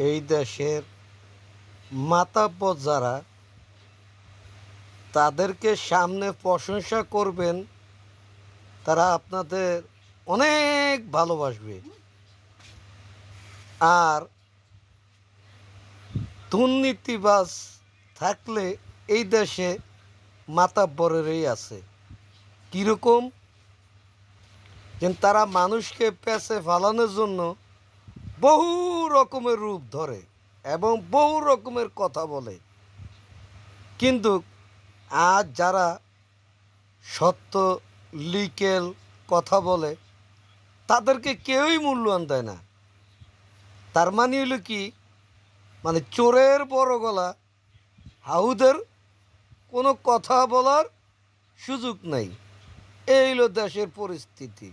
এই দেশের মাতাব্বর যারা তাদেরকে সামনে প্রশংসা করবেন, তারা আপনাদের অনেক ভালোবাসবে। আর দুর্নীতিবাজ থাকলে এই দেশে মাতাব্বরেরই আছে। কীরকম? যে তারা মানুষকে পেছে ফালানোর জন্য বহু রকমের রূপ ধরে এবং বহু রকমের কথা বলে, কিন্তু আজ যারা সত্য লিকেল কথা বলে তাদেরকে কেউই মূল্যায়ন দেয় না। তার মানে হলো কি, মানে চোরের বড় গলা, হাউদের কোনো কথা বলার সুযোগ নাই। এই হলো দেশের পরিস্থিতি।